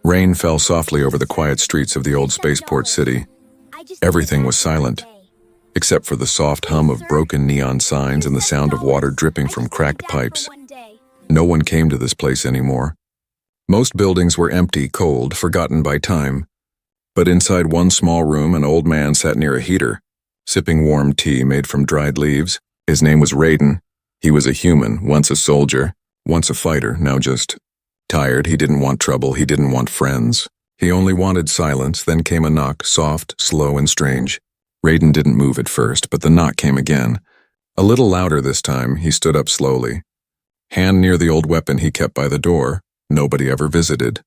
Rain fell softly over the quiet streets of the old spaceport city. Everything was silent, except for the soft hum of broken neon signs and the sound of water dripping from cracked pipes. No one came to this place anymore. Most buildings were empty, cold, forgotten by time. But inside one small room, an old man sat near a heater, sipping warm tea made from dried leaves. His name was Raiden. He was a human, once a soldier, once a fighter, now just tired. He didn't want trouble, he didn't want friends. He only wanted silence. Then came a knock, soft, slow, and strange. Raiden didn't move at first, but the knock came again. A little louder this time. He stood up slowly. Hand near the old weapon he kept by the door. Nobody ever visited.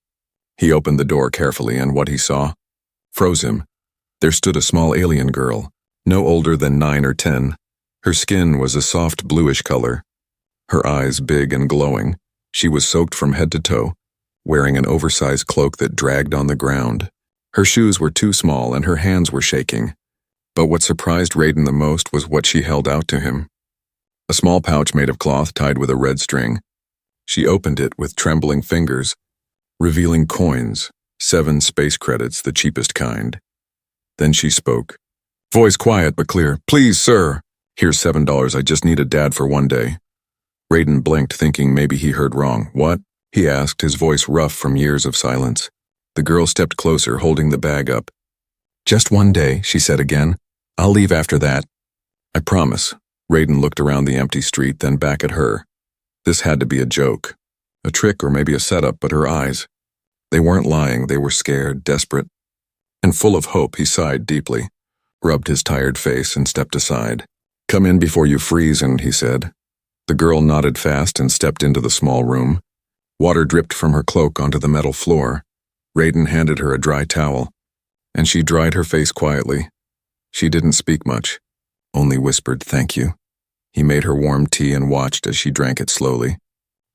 He opened the door carefully, and what he saw froze him. There stood a small alien girl, no older than 9 or 10. Her skin was a soft bluish color, her eyes big and glowing. She was soaked from head to toe, wearing an oversized cloak that dragged on the ground. Her shoes were too small and her hands were shaking. But what surprised Raiden the most was what she held out to him. A small pouch made of cloth tied with a red string. She opened it with trembling fingers, revealing coins, 7 space credits, the cheapest kind. Then she spoke. Voice quiet but clear. Please, sir. Here's $7. I just need a dad for one day. Raiden blinked, thinking maybe he heard wrong. What? He asked, his voice rough from years of silence. The girl stepped closer, holding the bag up. Just one day, she said again. I'll leave after that. I promise. Raiden looked around the empty street, then back at her. This had to be a joke. A trick or maybe a setup, but her eyes. They weren't lying, they were scared, desperate. And full of hope, he sighed deeply, rubbed his tired face, and stepped aside. Come in before you freeze, he said. The girl nodded fast and stepped into the small room. Water dripped from her cloak onto the metal floor. Raiden handed her a dry towel, and she dried her face quietly. She didn't speak much, only whispered, thank you. He made her warm tea and watched as she drank it slowly.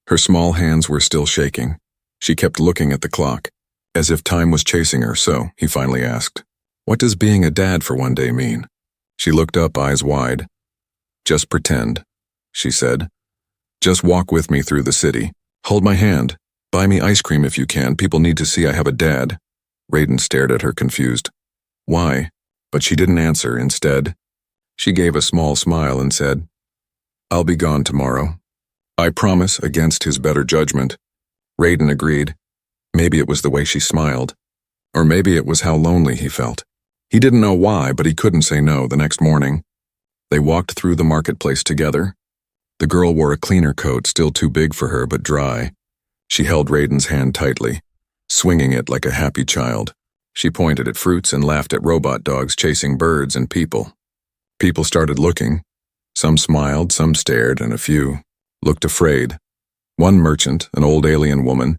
Her small hands were still shaking. She kept looking at the clock, as if time was chasing her, so he finally asked, what does being a dad for one day mean? She looked up, eyes wide. Just pretend, she said. Just walk with me through the city. Hold my hand. Buy me ice cream if you can. People need to see I have a dad. Raiden stared at her, confused. Why? But she didn't answer. Instead, she gave a small smile and said, I'll be gone tomorrow. I promise, against his better judgment. Raiden agreed. Maybe it was the way she smiled. Or maybe it was how lonely he felt. He didn't know why, but he couldn't say no. The next morning, they walked through the marketplace together. The girl wore a cleaner coat, still too big for her, but dry. She held Raiden's hand tightly, swinging it like a happy child. She pointed at fruits and laughed at robot dogs chasing birds and people. People started looking. Some smiled, some stared, and a few looked afraid. One merchant, an old alien woman,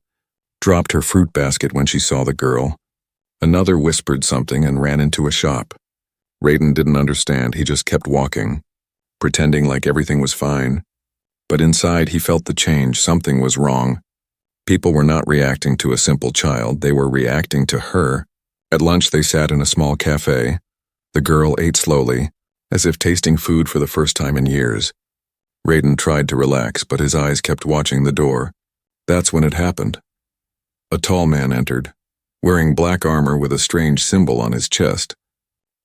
dropped her fruit basket when she saw the girl. Another whispered something and ran into a shop. Raiden didn't understand. He just kept walking, pretending like everything was fine. But inside he felt the change. Something was wrong. People were not reacting to a simple child. They were reacting to her. At lunch they sat in a small cafe. The girl ate slowly, as if tasting food for the first time in years. Raiden tried to relax, but his eyes kept watching the door. That's when it happened. A tall man entered, wearing black armor with a strange symbol on his chest.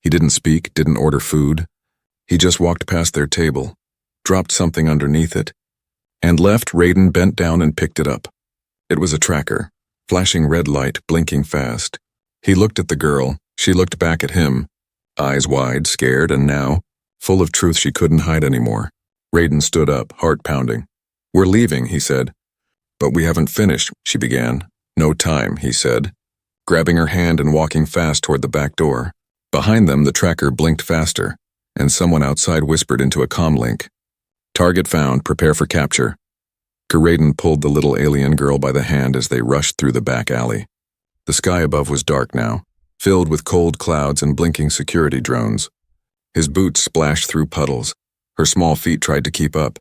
He didn't speak, didn't order food. He just walked past their table, dropped something underneath it, and left. Raiden bent down and picked it up. It was a tracker, flashing red light, blinking fast. He looked at the girl. She looked back at him, eyes wide, scared, and now, full of truth she couldn't hide anymore. Raiden stood up, heart pounding. We're leaving, he said. But we haven't finished, she began. No time, he said, grabbing her hand and walking fast toward the back door. Behind them, the tracker blinked faster, and someone outside whispered into a comlink. Target found, prepare for capture. Raiden pulled the little alien girl by the hand as they rushed through the back alley. The sky above was dark now, filled with cold clouds and blinking security drones. His boots splashed through puddles. Her small feet tried to keep up.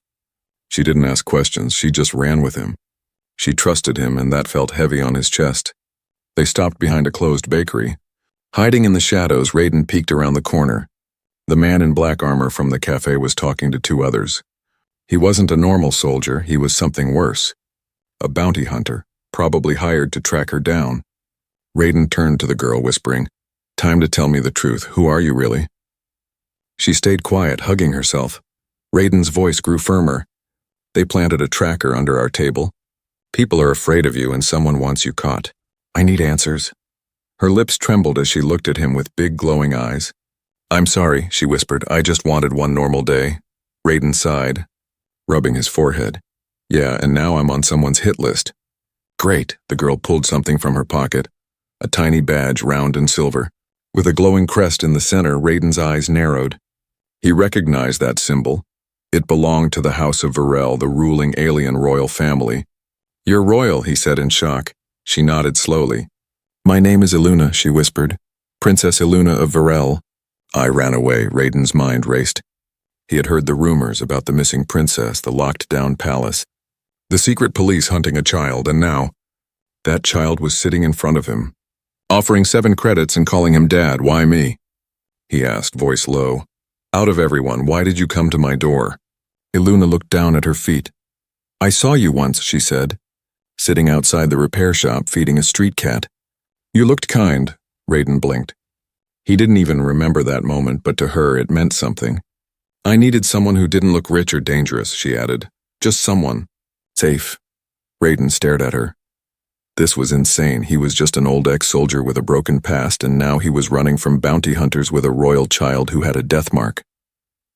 She didn't ask questions, she just ran with him. She trusted him, and that felt heavy on his chest. They stopped behind a closed bakery. Hiding in the shadows, Raiden peeked around the corner. The man in black armor from the cafe was talking to 2 others. He wasn't a normal soldier, he was something worse. A bounty hunter, probably hired to track her down. Raiden turned to the girl, whispering, "Time to tell me the truth. Who are you really?" She stayed quiet, hugging herself. Raiden's voice grew firmer. "They planted a tracker under our table. People are afraid of you and someone wants you caught. I need answers." Her lips trembled as she looked at him with big glowing eyes. "I'm sorry," she whispered. "I just wanted one normal day." Raiden sighed, rubbing his forehead. "Yeah, and now I'm on someone's hit list." "Great." The girl pulled something from her pocket, a tiny badge, round and silver. With a glowing crest in the center, Raiden's eyes narrowed. He recognized that symbol. It belonged to the House of Varel, the ruling alien royal family. "You're royal," he said in shock. She nodded slowly. "My name is Iluna," she whispered. "Princess Iluna of Varel." I ran away. Raiden's mind raced. He had heard the rumors about the missing princess, the locked-down palace, the secret police hunting a child, and now that child was sitting in front of him, offering 7 credits and calling him Dad. "Why me?" he asked, voice low. "Out of everyone, why did you come to my door?" Iluna looked down at her feet. "I saw you once," she said, sitting outside the repair shop feeding a street cat. "You looked kind." Raiden blinked. He didn't even remember that moment, but to her it meant something. "I needed someone who didn't look rich or dangerous," she added. "Just someone safe." Raiden stared at her. This was insane. He was just an old ex-soldier with a broken past, and now he was running from bounty hunters with a royal child who had a death mark.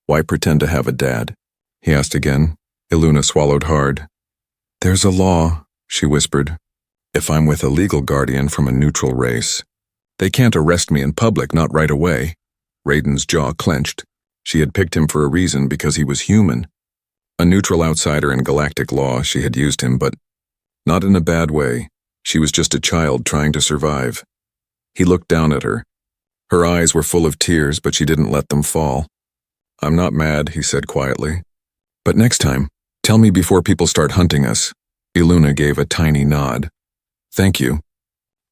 "Why pretend to have a dad?" he asked again. Iluna swallowed hard. "There's a law," she whispered. "If I'm with a legal guardian from a neutral race, they can't arrest me in public, not right away." Raiden's jaw clenched. She had picked him for a reason, because he was human. A neutral outsider in galactic law, she had used him, but not in a bad way. She was just a child trying to survive. He looked down at her. Her eyes were full of tears, but she didn't let them fall. "I'm not mad," he said quietly. "But next time, tell me before people start hunting us." Iluna gave a tiny nod. "Thank you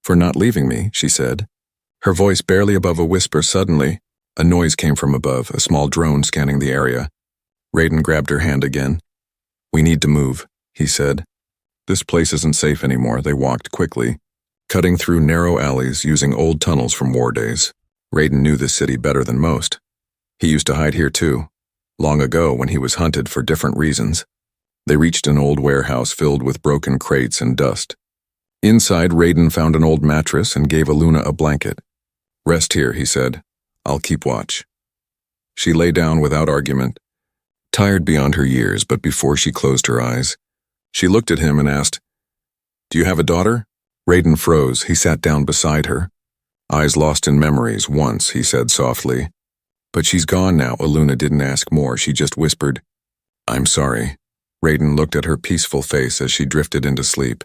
for not leaving me," she said. Her voice barely above a whisper. Suddenly, a noise came from above, a small drone scanning the area. Raiden grabbed her hand again. "We need to move," he said. "This place isn't safe anymore." They walked quickly, cutting through narrow alleys using old tunnels from war days. Raiden knew this city better than most. He used to hide here too, long ago when he was hunted for different reasons. They reached an old warehouse filled with broken crates and dust. Inside, Raiden found an old mattress and gave Iluna a blanket. "Rest here," he said. "I'll keep watch." She lay down without argument, tired beyond her years, but before she closed her eyes, she looked at him and asked, "Do you have a daughter?" Raiden froze. He sat down beside her. "Eyes lost in memories, once," he said softly. "But she's gone now." Iluna didn't ask more. She just whispered, "I'm sorry." Raiden looked at her peaceful face as she drifted into sleep.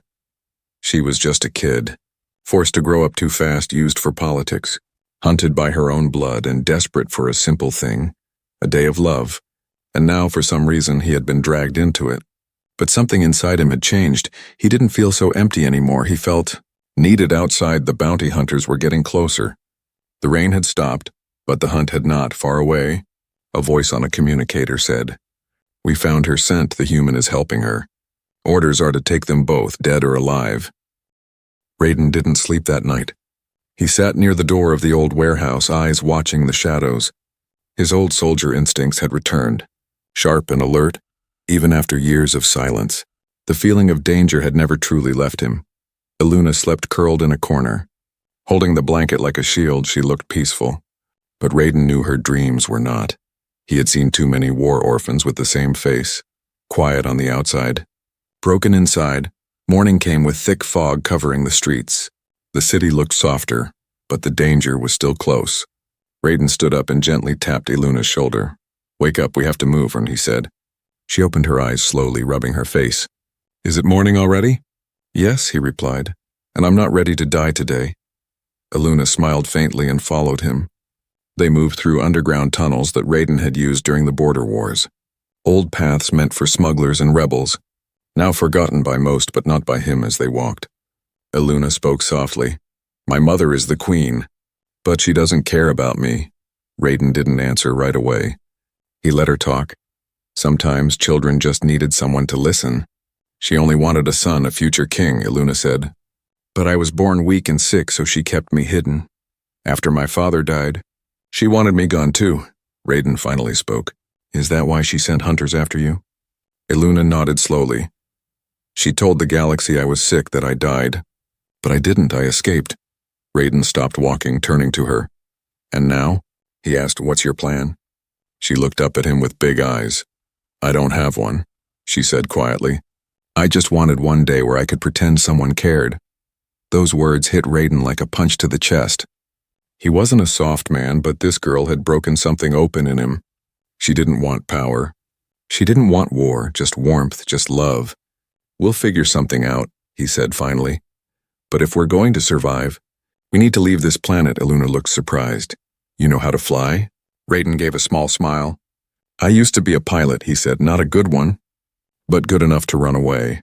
She was just a kid, forced to grow up too fast, used for politics, hunted by her own blood, and desperate for a simple thing, a day of love. And now, for some reason, he had been dragged into it. But something inside him had changed. He didn't feel so empty anymore. He felt needed outside. The bounty hunters were getting closer. The rain had stopped, but the hunt had not. Far away, a voice on a communicator said, "We found her scent. The human is helping her. Orders are to take them both, dead or alive." Raiden didn't sleep that night. He sat near the door of the old warehouse, eyes watching the shadows. His old soldier instincts had returned, sharp and alert, even after years of silence. The feeling of danger had never truly left him. Iluna slept curled in a corner. Holding the blanket like a shield, she looked peaceful. But Raiden knew her dreams were not. He had seen too many war orphans with the same face, quiet on the outside, broken inside. Morning came with thick fog covering the streets. The city looked softer, but the danger was still close. Raiden stood up and gently tapped Iluna's shoulder. "Wake up, we have to move," he said. She opened her eyes slowly, rubbing her face. "Is it morning already?" "Yes," he replied, "and I'm not ready to die today." Iluna smiled faintly and followed him. They moved through underground tunnels that Raiden had used during the border wars. Old paths meant for smugglers and rebels, now forgotten by most but not by him as they walked. Iluna spoke softly. "My mother is the queen, but she doesn't care about me." Raiden didn't answer right away. He let her talk. Sometimes children just needed someone to listen. "She only wanted a son, a future king," Iluna said. But I was born weak and sick, so she kept me hidden. After my father died, she wanted me gone too. Raiden finally spoke. Is that why she sent hunters after you? Iluna nodded slowly. She told the galaxy I was sick, that I died. But I didn't, I escaped. Raiden stopped walking, turning to her. And now? He asked, what's your plan? She looked up at him with big eyes. I don't have one, she said quietly. I just wanted one day where I could pretend someone cared. Those words hit Raiden like a punch to the chest. He wasn't a soft man, but this girl had broken something open in him. She didn't want power. She didn't want war, just warmth, just love. We'll figure something out, he said finally. But if we're going to survive, we need to leave this planet. Iluna looked surprised. You know how to fly? Raiden gave a small smile. I used to be a pilot, he said, not a good one, but good enough to run away.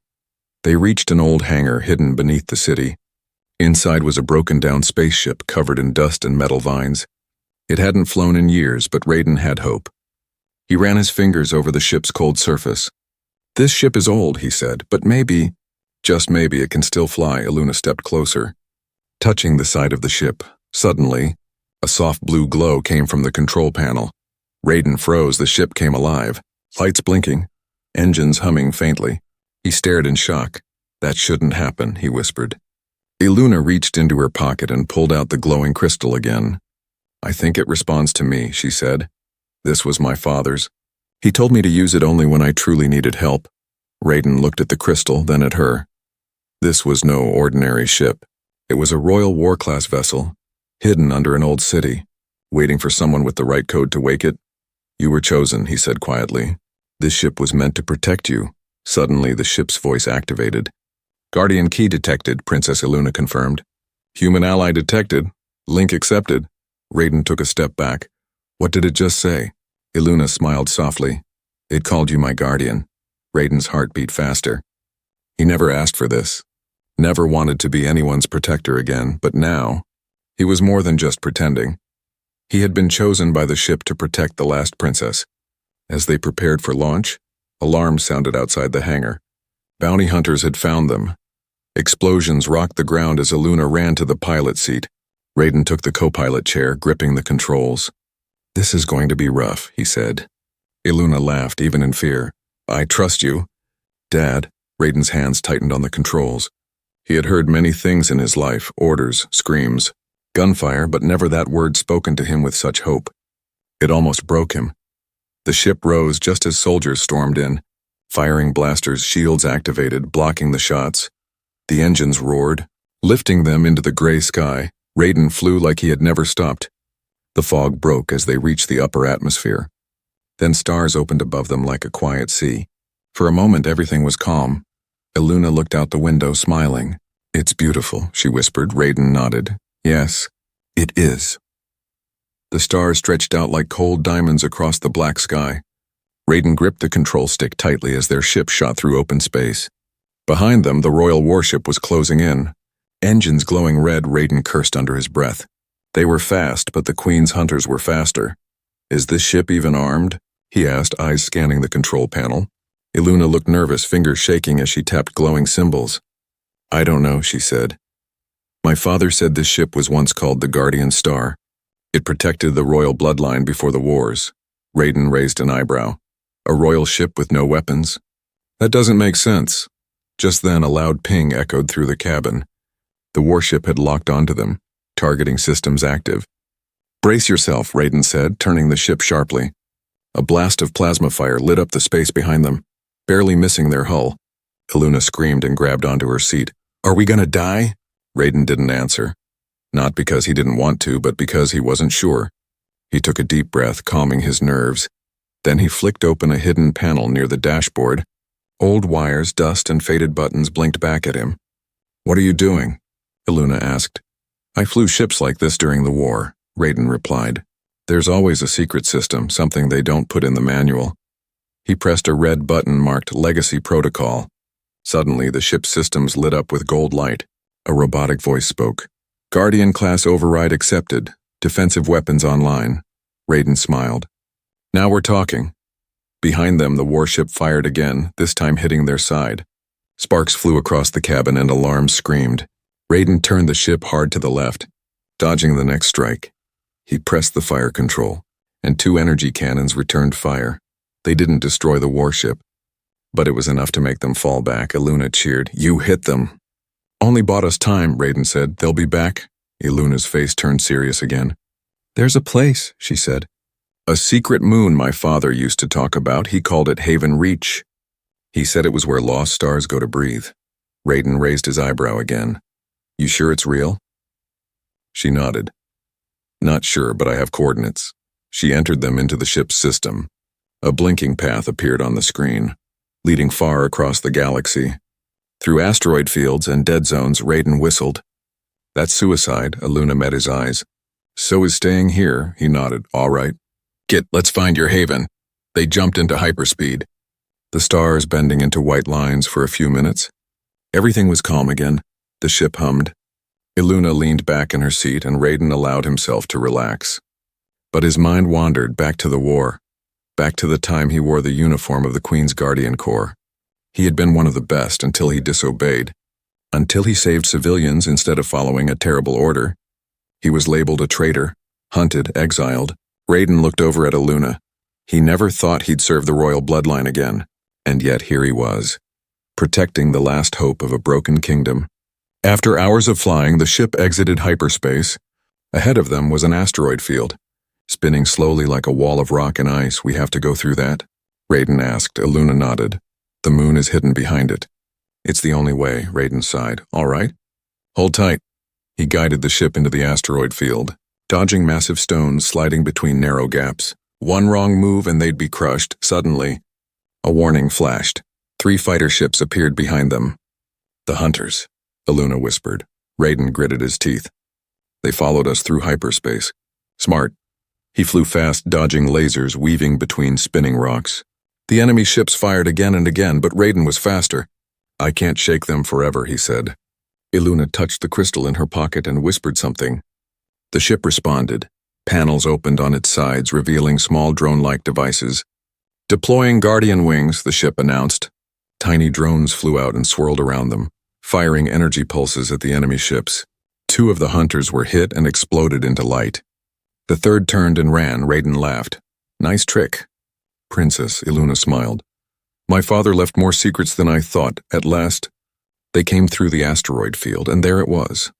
They reached an old hangar hidden beneath the city. Inside was a broken-down spaceship covered in dust and metal vines. It hadn't flown in years, but Raiden had hope. He ran his fingers over the ship's cold surface. This ship is old, he said, but maybe, just maybe, it can still fly. Iluna stepped closer, touching the side of the ship. Suddenly, a soft blue glow came from the control panel. Raiden froze. The ship came alive, lights blinking, engines humming faintly. He stared in shock. That shouldn't happen, he whispered. Iluna reached into her pocket and pulled out the glowing crystal again. I think it responds to me, she said. This was my father's. He told me to use it only when I truly needed help. Raiden looked at the crystal, then at her. This was no ordinary ship. It was a Royal War-class vessel, hidden under an old city, waiting for someone with the right code to wake it. You were chosen, he said quietly. This ship was meant to protect you. Suddenly, the ship's voice activated. Guardian key detected, Princess Iluna confirmed. Human ally detected. Link accepted. Raiden took a step back. What did it just say? Iluna smiled softly. It called you my guardian. Raiden's heart beat faster. He never asked for this. Never wanted to be anyone's protector again, but now, he was more than just pretending. He had been chosen by the ship to protect the last princess. As they prepared for launch, alarms sounded outside the hangar. Bounty hunters had found them. Explosions rocked the ground as Iluna ran to the pilot seat. Raiden took the co-pilot chair, gripping the controls. This is going to be rough, he said. Iluna laughed, even in fear. I trust you. Dad, Raiden's hands tightened on the controls. He had heard many things in his life, orders, screams, gunfire, but never that word spoken to him with such hope. It almost broke him. The ship rose just as soldiers stormed in, firing blasters, shields activated, blocking the shots. The engines roared, lifting them into the gray sky. Raiden flew like he had never stopped. The fog broke as they reached the upper atmosphere. Then stars opened above them like a quiet sea. For a moment, everything was calm. Iluna looked out the window, smiling. It's beautiful, she whispered. Raiden nodded. Yes, it is. The stars stretched out like cold diamonds across the black sky. Raiden gripped the control stick tightly as their ship shot through open space. Behind them, the royal warship was closing in. Engines glowing red, Raiden cursed under his breath. They were fast, but the Queen's hunters were faster. Is this ship even armed? He asked, eyes scanning the control panel. Iluna looked nervous, fingers shaking as she tapped glowing symbols. I don't know, she said. My father said this ship was once called the Guardian Star. It protected the royal bloodline before the wars. Raiden raised an eyebrow. A royal ship with no weapons? That doesn't make sense. Just then, a loud ping echoed through the cabin. The warship had locked onto them, targeting systems active. Brace yourself, Raiden said, turning the ship sharply. A blast of plasma fire lit up the space behind them, barely missing their hull. Iluna screamed and grabbed onto her seat. Are we gonna die? Raiden didn't answer. Not because he didn't want to, but because he wasn't sure. He took a deep breath, calming his nerves. Then he flicked open a hidden panel near the dashboard. Old wires, dust, and faded buttons blinked back at him. What are you doing? Iluna asked. I flew ships like this during the war, Raiden replied. There's always a secret system, something they don't put in the manual. He pressed a red button marked Legacy Protocol. Suddenly, the ship's systems lit up with gold light. A robotic voice spoke. Guardian-class override accepted. Defensive weapons online. Raiden smiled. Now we're talking. Behind them, the warship fired again, this time hitting their side. Sparks flew across the cabin and alarms screamed. Raiden turned the ship hard to the left, dodging the next strike. He pressed the fire control, and 2 energy cannons returned fire. They didn't destroy the warship, but it was enough to make them fall back. Iluna cheered. "You hit them." "Only bought us time," Raiden said. "They'll be back." Iluna's face turned serious again. "There's a place," she said. "A secret moon my father used to talk about. He called it Haven Reach. He said it was where lost stars go to breathe." Raiden raised his eyebrow again. "You sure it's real?" She nodded. "Not sure, but I have coordinates." She entered them into the ship's system. A blinking path appeared on the screen, leading far across the galaxy. Through asteroid fields and dead zones, Raiden whistled. "That's suicide," Iluna met his eyes. "So is staying here," he nodded. "All right. Kit, let's find your haven." They jumped into hyperspeed, the stars bending into white lines for a few minutes. Everything was calm again. The ship hummed. Iluna leaned back in her seat and Raiden allowed himself to relax. But his mind wandered back to the war, back to the time he wore the uniform of the Queen's Guardian Corps. He had been one of the best until he disobeyed, until he saved civilians instead of following a terrible order. He was labeled a traitor, hunted, exiled. Raiden looked over at Iluna. He never thought he'd serve the royal bloodline again, and yet here he was, protecting the last hope of a broken kingdom. After hours of flying, the ship exited hyperspace. Ahead of them was an asteroid field, spinning slowly like a wall of rock and ice. "We have to go through that?" Raiden asked. Iluna nodded. "The moon is hidden behind it." "It's the only way," Raiden sighed. "All right. Hold tight." He guided the ship into the asteroid field, dodging massive stones sliding between narrow gaps. One wrong move and they'd be crushed. Suddenly, a warning flashed. 3 fighter ships appeared behind them. "The hunters," Iluna whispered. Raiden gritted his teeth. "They followed us through hyperspace. Smart." He flew fast, dodging lasers, weaving between spinning rocks. The enemy ships fired again and again, but Raiden was faster. "I can't shake them forever," he said. Iluna touched the crystal in her pocket and whispered something. The ship responded. Panels opened on its sides, revealing small drone-like devices. "Deploying Guardian wings," the ship announced. Tiny drones flew out and swirled around them, firing energy pulses at the enemy ships. 2 of the hunters were hit and exploded into light. The third turned and ran. Raiden laughed. "Nice trick." "Princess," Iluna smiled. "My father left more secrets than I thought." At last, they came through the asteroid field, and there it was.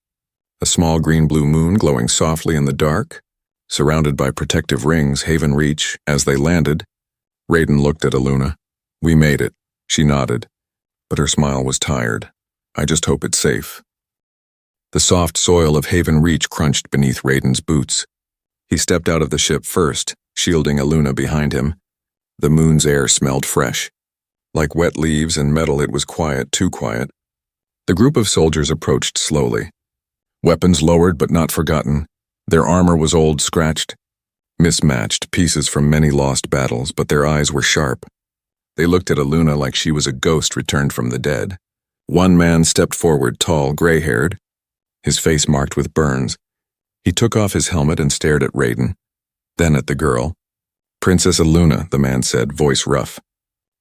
A small green-blue moon glowing softly in the dark, surrounded by protective rings. Haven Reach. As they landed, Raiden looked at Iluna. "We made it." She nodded, but her smile was tired. "I just hope it's safe." The soft soil of Haven Reach crunched beneath Raiden's boots. He stepped out of the ship first, shielding Iluna behind him. The moon's air smelled fresh. Like wet leaves and metal, it was quiet, too quiet. The group of soldiers approached slowly. Weapons lowered but not forgotten. Their armor was old, scratched, mismatched, pieces from many lost battles, but their eyes were sharp. They looked at Iluna like she was a ghost returned from the dead. One man stepped forward, tall, gray-haired, his face marked with burns. He took off his helmet and stared at Raiden, then at the girl. "Princess Iluna," the man said, voice rough.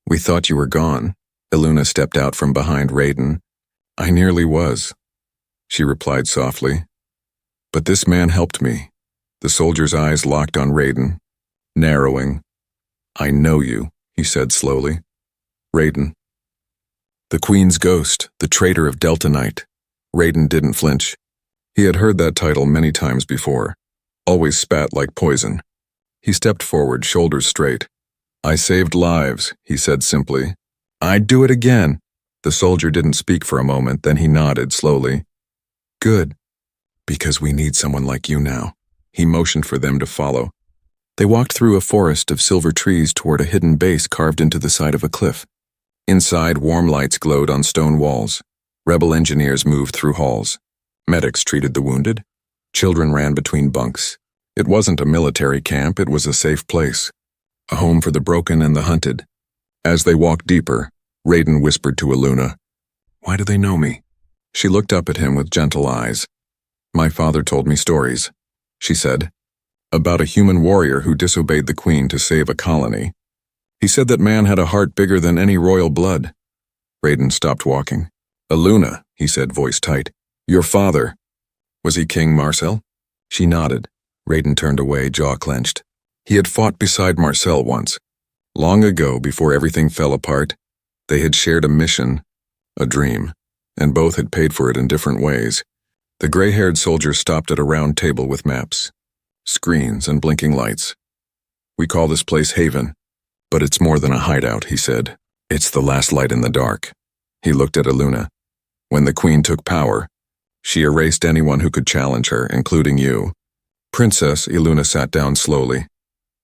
"We thought you were gone." Iluna stepped out from behind Raiden. "I nearly was," she replied softly. "But this man helped me." The soldier's eyes locked on Raiden, narrowing. "I know you," he said slowly. "Raiden." "The Queen's Ghost, the traitor of Delta Knight." Raiden didn't flinch. He had heard that title many times before, always spat like poison. He stepped forward, shoulders straight. "I saved lives," he said simply. "I'd do it again." The soldier didn't speak for a moment, then he nodded slowly. "Good. Because we need someone like you now." He motioned for them to follow. They walked through a forest of silver trees toward a hidden base carved into the side of a cliff. Inside, warm lights glowed on stone walls. Rebel engineers moved through halls. Medics treated the wounded. Children ran between bunks. It wasn't a military camp, it was a safe place. A home for the broken and the hunted. As they walked deeper, Raiden whispered to Iluna, "Why do they know me?" She looked up at him with gentle eyes. "My father told me stories," she said, "about a human warrior who disobeyed the Queen to save a colony. He said that man had a heart bigger than any royal blood." Raiden stopped walking. "Iluna," he said, voice tight. Your father. Was he King Marcel? She nodded. Raiden turned away, jaw clenched. He had fought beside Marcel once. Long ago, before everything fell apart, they had shared a mission, a dream, and both had paid for it in different ways. The gray-haired soldier stopped at a round table with maps, screens, and blinking lights. We call this place Haven, but it's more than a hideout, he said. It's the last light in the dark. He looked at Eluna. When the Queen took power, she erased anyone who could challenge her, including you. Princess, Eluna sat down slowly.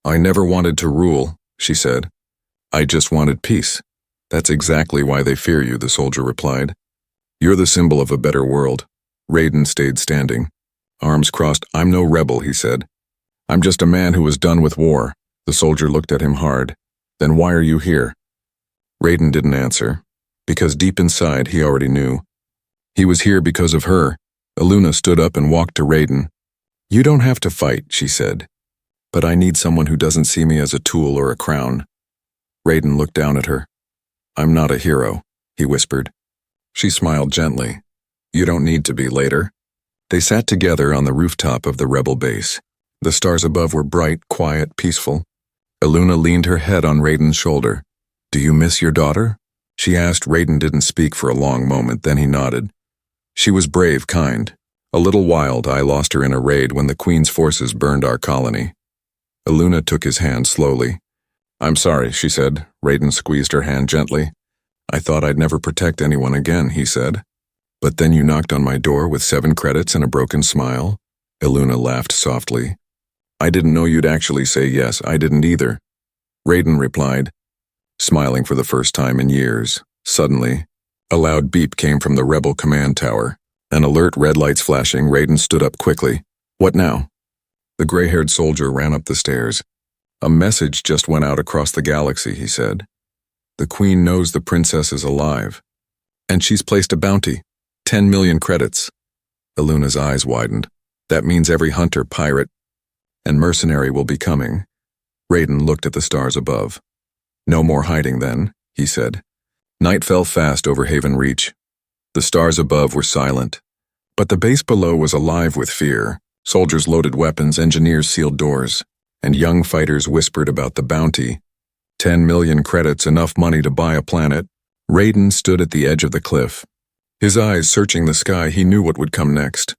I never wanted to rule, she said. I just wanted peace. That's exactly why they fear you, the soldier replied. You're the symbol of a better world. Raiden stayed standing. Arms crossed. I'm no rebel, he said. I'm just a man who was done with war. The soldier looked at him hard. Then why are you here? Raiden didn't answer, because deep inside he already knew. He was here because of her. Eluna stood up and walked to Raiden. You don't have to fight, she said. But I need someone who doesn't see me as a tool or a crown. Raiden looked down at her. I'm not a hero, he whispered. She smiled gently. You don't need to be later. They sat together on the rooftop of the rebel base. The stars above were bright, quiet, peaceful. Eluna leaned her head on Raiden's shoulder. Do you miss your daughter? She asked. Raiden didn't speak for a long moment, then he nodded. She was brave, kind. A little wild. I lost her in a raid when the Queen's forces burned our colony. Eluna took his hand slowly. I'm sorry, she said. Raiden squeezed her hand gently. I thought I'd never protect anyone again, he said. But then you knocked on my door with 7 credits and a broken smile. Eluna laughed softly. I didn't know you'd actually say yes. I didn't either. Raiden replied, smiling for the first time in years. Suddenly, a loud beep came from the rebel command tower. An alert, red lights flashing. Raiden stood up quickly. What now? The gray-haired soldier ran up the stairs. A message just went out across the galaxy, he said. The Queen knows the princess is alive. And she's placed a bounty. 10 million credits. Eluna's eyes widened. That means every hunter, pirate, and mercenary will be coming. Raiden looked at the stars above. No more hiding then, he said. Night fell fast over Haven Reach. The stars above were silent, but the base below was alive with fear. Soldiers loaded weapons, engineers sealed doors, and young fighters whispered about the bounty. 10 million credits, enough money to buy a planet. Raiden stood at the edge of the cliff. His eyes searching the sky, he knew what would come next.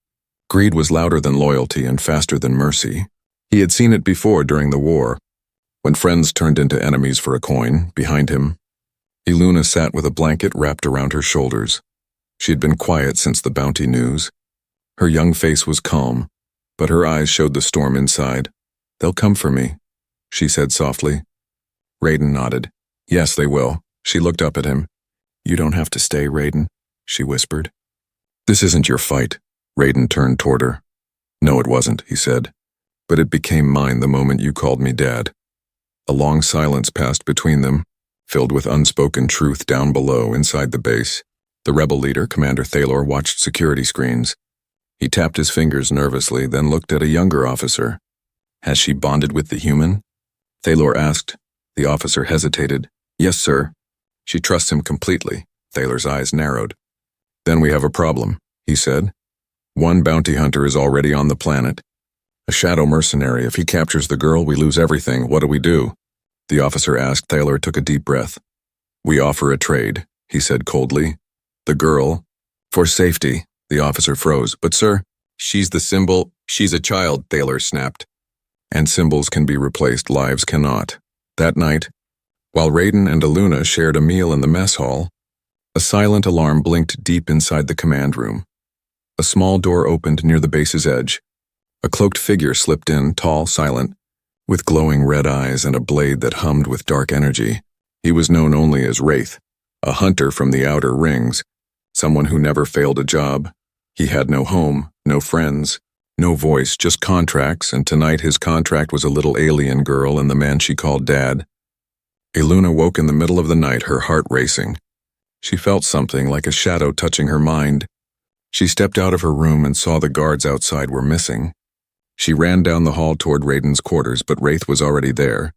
Greed was louder than loyalty and faster than mercy. He had seen it before during the war, when friends turned into enemies for a coin. Behind him, Eluna sat with a blanket wrapped around her shoulders. She had been quiet since the bounty news. Her young face was calm, but her eyes showed the storm inside. They'll come for me, she said softly. Raiden nodded. Yes, they will. She looked up at him. You don't have to stay, Raiden, she whispered. This isn't your fight. Raiden turned toward her. No, it wasn't, he said. But it became mine the moment you called me Dad. A long silence passed between them, filled with unspoken truth down below inside the base. The rebel leader, Commander Thalor, watched security screens. He tapped his fingers nervously, then looked at a younger officer. Has she bonded with the human? Thalor asked. The officer hesitated. Yes, sir. She trusts him completely. Thalor's eyes narrowed. Then we have a problem, he said. One bounty hunter is already on the planet. A shadow mercenary. If he captures the girl, we lose everything. What do we do? The officer asked. Thalor took a deep breath. We offer a trade, he said coldly. The girl, for safety. The officer froze. But sir, she's the symbol. She's a child, Thalor snapped. And symbols can be replaced, lives cannot. That night, while Raiden and Eluna shared a meal in the mess hall, a silent alarm blinked deep inside the command room. A small door opened near the base's edge. A cloaked figure slipped in, tall, silent, with glowing red eyes and a blade that hummed with dark energy. He was known only as Wraith, a hunter from the outer rings, someone who never failed a job. He had no home, no friends, no voice, just contracts, and tonight his contract was a little alien girl and the man she called Dad. Eluna woke in the middle of the night, her heart racing. She felt something like a shadow touching her mind. She stepped out of her room and saw the guards outside were missing. She ran down the hall toward Raiden's quarters, but Wraith was already there,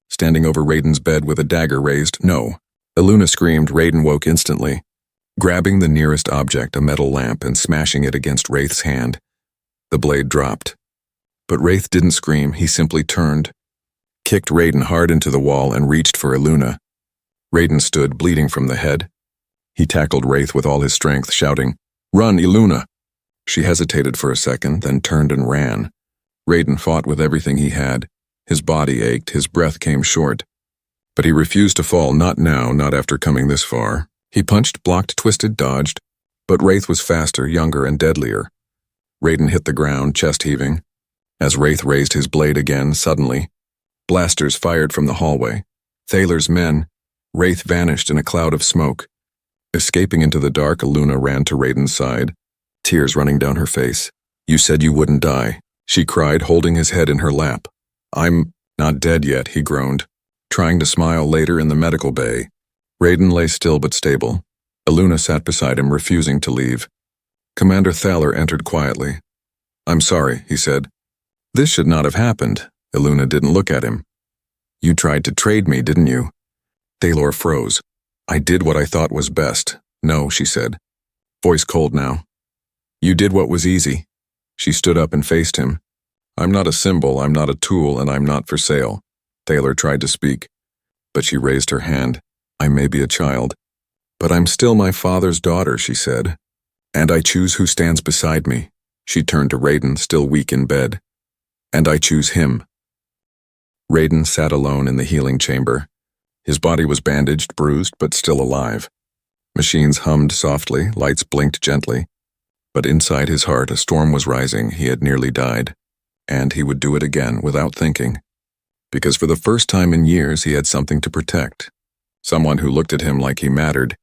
standing over Raiden's bed with a dagger raised. No! Eluna screamed. Raiden woke instantly. grabbing the nearest object, a metal lamp, and smashing it against Wraith's hand. The blade dropped. But Wraith didn't scream, he simply turned, kicked Raiden hard into the wall, and reached for Eluna. Raiden stood, bleeding from the head. He tackled Wraith with all his strength, shouting, "Run, Eluna!" She hesitated for a second, then turned and ran. Raiden fought with everything he had. His body ached, his breath came short. But he refused to fall, not now, not after coming this far. He punched, blocked, twisted, dodged. But Wraith was faster, younger, and deadlier. Raiden hit the ground, chest heaving. As Wraith raised his blade again, suddenly, blasters fired from the hallway. Thaler's men. Wraith vanished in a cloud of smoke. Escaping into the dark, Eluna ran to Raiden's side, tears running down her face. "You said you wouldn't die," she cried, holding his head in her lap. "I'm not dead yet," he groaned, trying to smile. Later in the medical bay, Raiden lay still but stable. Eluna sat beside him, refusing to leave. Commander Thaler entered quietly. "I'm sorry," he said. "This should not have happened." Eluna didn't look at him. "You tried to trade me, didn't you?" Thaler froze. "I did what I thought was best." "No," she said, voice cold now. "You did what was easy." She stood up and faced him. "I'm not a symbol, I'm not a tool, and I'm not for sale." Thaler tried to speak, but she raised her hand. "I may be a child, but I'm still my father's daughter," she said. "And I choose who stands beside me." She turned to Raiden, still weak in bed. "And I choose him." Raiden sat alone in the healing chamber. His body was bandaged, bruised, but still alive. Machines hummed softly, lights blinked gently. But inside his heart a storm was rising. He had nearly died. And he would do it again, without thinking. Because for the first time in years he had something to protect. Someone who looked at him like he mattered.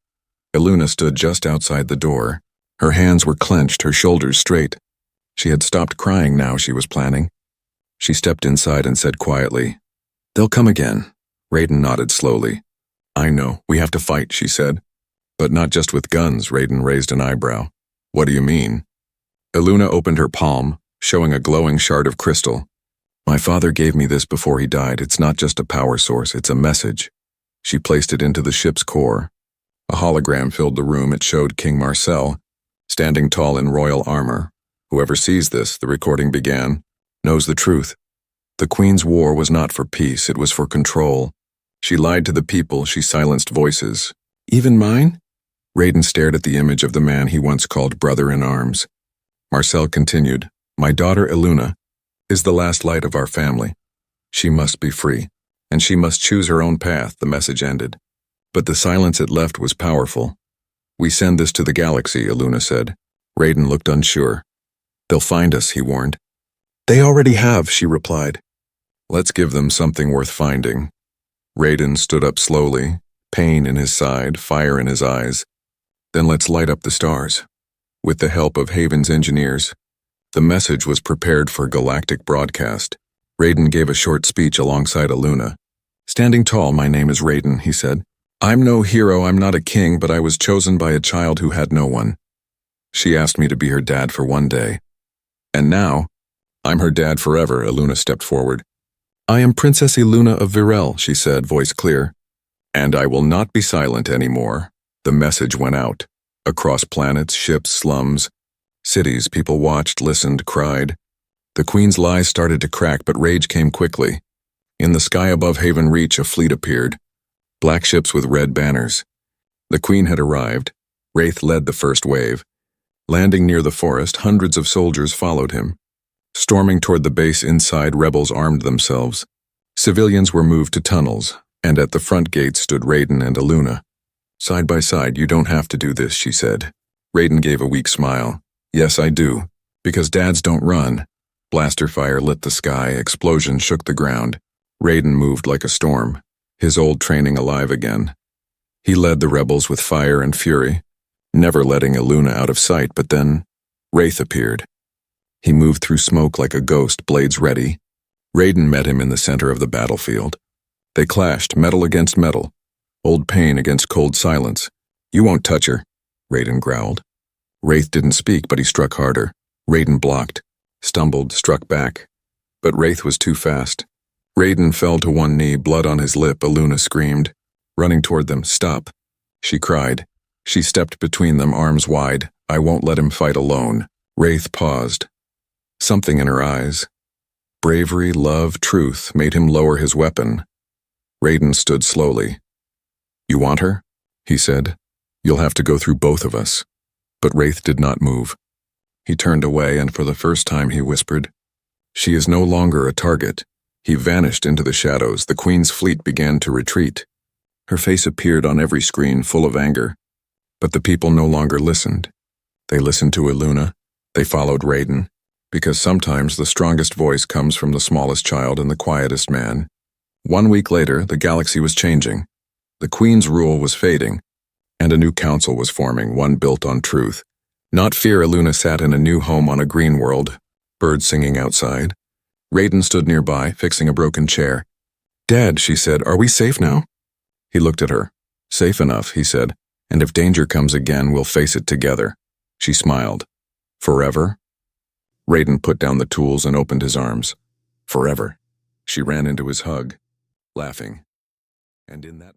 Eluna stood just outside the door. Her hands were clenched, her shoulders straight. She had stopped crying now, she was planning. She stepped inside and said quietly, "They'll come again." Raiden nodded slowly. "I know, we have to fight," she said. "But not just with guns," Raiden raised an eyebrow. "What do you mean?" Eluna opened her palm, showing a glowing shard of crystal. "My father gave me this before he died. It's not just a power source, it's a message." She placed it into the ship's core. A hologram filled the room. It showed King Marcel, standing tall in royal armor. "Whoever sees this," the recording began, "knows the truth. The Queen's war was not for peace, it was for control. She lied to the people, she silenced voices. Even mine?" Raiden stared at the image of the man he once called brother-in-arms. Marcel continued, "My daughter Eluna is the last light of our family. She must be free, and she must choose her own path," the message ended. But the silence it left was powerful. "We send this to the galaxy," Eluna said. Raiden looked unsure. "They'll find us," he warned. "They already have," she replied. "Let's give them something worth finding." Raiden stood up slowly, pain in his side, fire in his eyes. "Then let's light up the stars." With the help of Haven's engineers, the message was prepared for galactic broadcast. Raiden gave a short speech alongside Eluna. "Standing tall, my name is Raiden," he said. "I'm no hero, I'm not a king, but I was chosen by a child who had no one. She asked me to be her dad for one day. And now, I'm her dad forever." Eluna stepped forward. "I am Princess Eluna of Virel," she said, voice clear. "And I will not be silent anymore." The message went out. Across planets, ships, slums, cities, people watched, listened, cried. The Queen's lies started to crack, but rage came quickly. In the sky above Haven Reach, a fleet appeared. Black ships with red banners. The Queen had arrived. Wraith led the first wave. Landing near the forest, hundreds of soldiers followed him. Storming toward the base inside, rebels armed themselves. Civilians were moved to tunnels, and at the front gate stood Raiden and Eluna. "Side by side, you don't have to do this," she said. Raiden gave a weak smile. "Yes, I do. Because dads don't run." Blaster fire lit the sky, explosions shook the ground. Raiden moved like a storm, his old training alive again. He led the rebels with fire and fury, never letting Eluna out of sight, but then Wraith appeared. He moved through smoke like a ghost, blades ready. Raiden met him in the center of the battlefield. They clashed, metal against metal, old pain against cold silence. "You won't touch her," Raiden growled. Wraith didn't speak, but he struck harder. Raiden blocked, stumbled, struck back. But Wraith was too fast. Raiden fell to one knee, blood on his lip. Eluna screamed, running toward them. "Stop," she cried. She stepped between them, arms wide. I won't let him fight alone. Wraith paused. Something in her eyes, bravery, love, truth, made him lower his weapon. Raiden stood slowly. You want her? He said. You'll have to go through both of us. But Wraith did not move. He turned away, and for the first time he whispered, She is no longer a target. He vanished into the shadows. The Queen's fleet began to retreat. Her face appeared on every screen, full of anger. But the people no longer listened. They listened to Eluna. They followed Raiden. Because sometimes the strongest voice comes from the smallest child and the quietest man. 1 week later, the galaxy was changing. The Queen's rule was fading, and a new council was forming, one built on truth. Not fear, Eluna sat in a new home on a green world, birds singing outside. Raiden stood nearby, fixing a broken chair. Dad, she said, are we safe now? He looked at her. Safe enough, he said, and if danger comes again, we'll face it together. She smiled. Forever? Raiden put down the tools and opened his arms. Forever. She ran into his hug, laughing. And in that